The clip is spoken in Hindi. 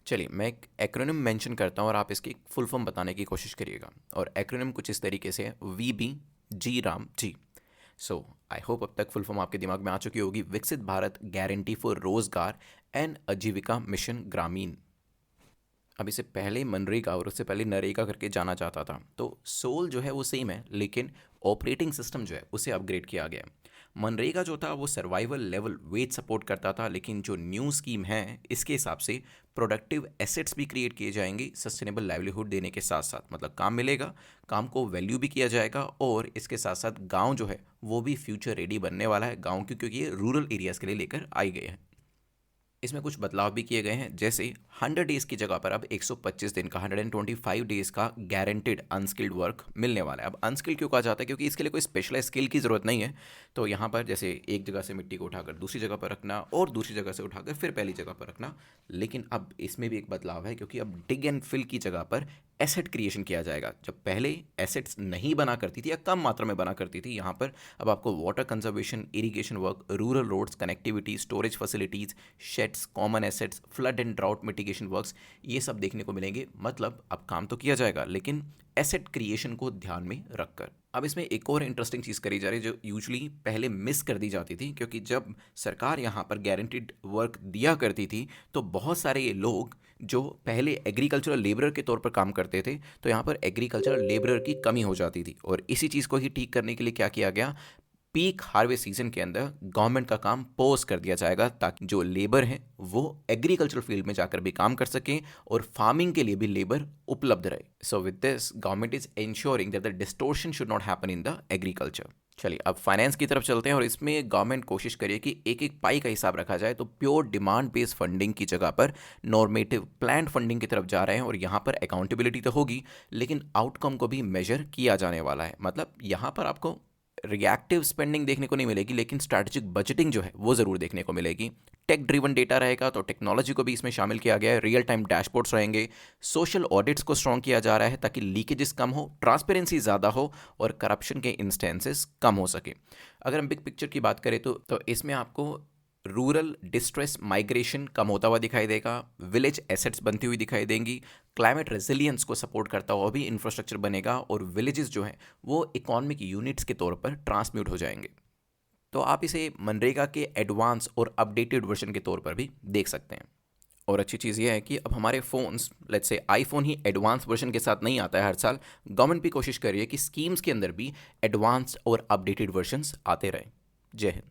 चलिए मैं एक एक्रोनिम मेंशन करता हूँ और आप इसकी फुल फॉर्म बताने की कोशिश करिएगा। और एक्रोनिम कुछ इस तरीके से है, V B G Ram G. So I hope अब तक फुल फॉर्म आपके दिमाग में आ चुकी होगी। विकसित भारत गारंटी फॉर रोजगार एंड आजीविका मिशन ग्रामीण। अब इसे पहले मनरेगा और उससे पहले नरेगा करके जाना जाता था। तो सोल जो है वो सेम है, लेकिन ऑपरेटिंग सिस्टम जो है उसे अपग्रेड किया गया। मनरेगा जो था वो सर्वाइवल लेवल वेज सपोर्ट करता था, लेकिन जो न्यू स्कीम है इसके हिसाब से प्रोडक्टिव एसेट्स भी क्रिएट किए जाएंगे सस्टेनेबल लाइवलीहुड देने के साथ साथ। मतलब काम मिलेगा, काम को वैल्यू भी किया जाएगा, और इसके साथ साथ गांव जो है वो भी फ्यूचर रेडी बनने वाला है गांव की, क्योंकि ये रूरल एरियाज़ के लिए लेकर आई गए हैं। इसमें कुछ बदलाव भी किए गए हैं, जैसे 100 डेज़ की जगह पर अब 125 दिन का 125 डेज़ का गारंटेड अनस्किल्ड वर्क मिलने वाला है। अब अनस्किल्ड क्यों कहा जाता है? क्योंकि इसके लिए कोई स्पेशलाइज स्किल की ज़रूरत नहीं है। तो यहाँ पर जैसे एक जगह से मिट्टी को उठाकर दूसरी जगह पर रखना और दूसरी जगह से उठाकर फिर पहली जगह पर रखना। लेकिन अब इसमें भी एक बदलाव है, क्योंकि अब डिग एंड फिल की जगह पर एसेट क्रिएशन किया जाएगा। जब पहले एसेट्स नहीं बना करती थी या कम मात्रा में बना करती थी, यहाँ पर अब आपको water conservation, irrigation work, rural roads connectivity, storage facilities, sheds, common assets, flood and drought mitigation works, ये सब देखने को मिलेंगे। मतलब अब काम तो किया जाएगा, लेकिन एसेट क्रिएशन को ध्यान में रखकर। अब इसमें एक और इंटरेस्टिंग चीज़ करी जा रही है जो यूजुअली पहले मिस कर दी जाती थी, क्योंकि जब सरकार यहाँ पर गारंटीड वर्क दिया करती थी तो बहुत सारे ये लोग जो पहले एग्रीकल्चरल लेबरर के तौर पर काम करते थे, तो यहाँ पर एग्रीकल्चरल लेबरर की कमी हो जाती थी। और इसी चीज़ को ही ठीक करने के लिए क्या किया गया, पीक हार्वेस्ट सीजन के अंदर गवर्नमेंट का काम पोज कर दिया जाएगा, ताकि जो लेबर हैं वो एग्रीकल्चर फील्ड में जाकर भी काम कर सकें और फार्मिंग के लिए भी लेबर उपलब्ध रहे। So with this government is ensuring that the distortion should not happen in the agriculture. चलिए अब फाइनेंस की तरफ चलते हैं, और इसमें गवर्नमेंट कोशिश करिए कि एक एक पाई का हिसाब रखा जाए। तो प्योर डिमांड बेस्ड फंडिंग की जगह पर नॉर्मेटिव प्लान फंडिंग की तरफ जा रहे हैं, और यहाँ पर अकाउंटेबिलिटी तो होगी, लेकिन आउटकम को भी मेजर किया जाने वाला है। मतलब यहाँ पर आपको रिएक्टिव स्पेंडिंग देखने को नहीं मिलेगी, लेकिन स्ट्रैटेजिक बजटिंग जो है वो ज़रूर देखने को मिलेगी। टेक ड्रिवन डेटा रहेगा, तो टेक्नोलॉजी को भी इसमें शामिल किया गया है। रियल टाइम डैशबोर्ड्स रहेंगे। सोशल ऑडिट्स को स्ट्रॉन्ग किया जा रहा है ताकि लीकेजेस कम हो, ट्रांसपेरेंसी ज़्यादा हो और करप्शन के इंस्टेंसेस कम हो सके। अगर हम बिग पिक्चर की बात करें तो इसमें आपको रूरल डिस्ट्रेस माइग्रेशन कम होता हुआ दिखाई देगा, विलेज एसेट्स बनती हुई दिखाई देंगी, क्लाइमेट रेजिलियंस को सपोर्ट करता हुआ भी इंफ्रास्ट्रक्चर बनेगा, और विलेजेस जो हैं वो इकोनॉमिक यूनिट्स के तौर पर ट्रांसम्यूट हो जाएंगे। तो आप इसे मनरेगा के एडवांस और अपडेटेड वर्जन के तौर पर भी देख सकते हैं। और अच्छी चीज़ ये है कि अब हमारे phones, let's say iPhone he advance version के साथ नहीं आता है हर साल। गवर्नमेंट भी कोशिश कर रही है कि स्कीम्स के अंदर भी एडवांस और अपडेटेड वर्जन्स आते रहें। जय हिंद।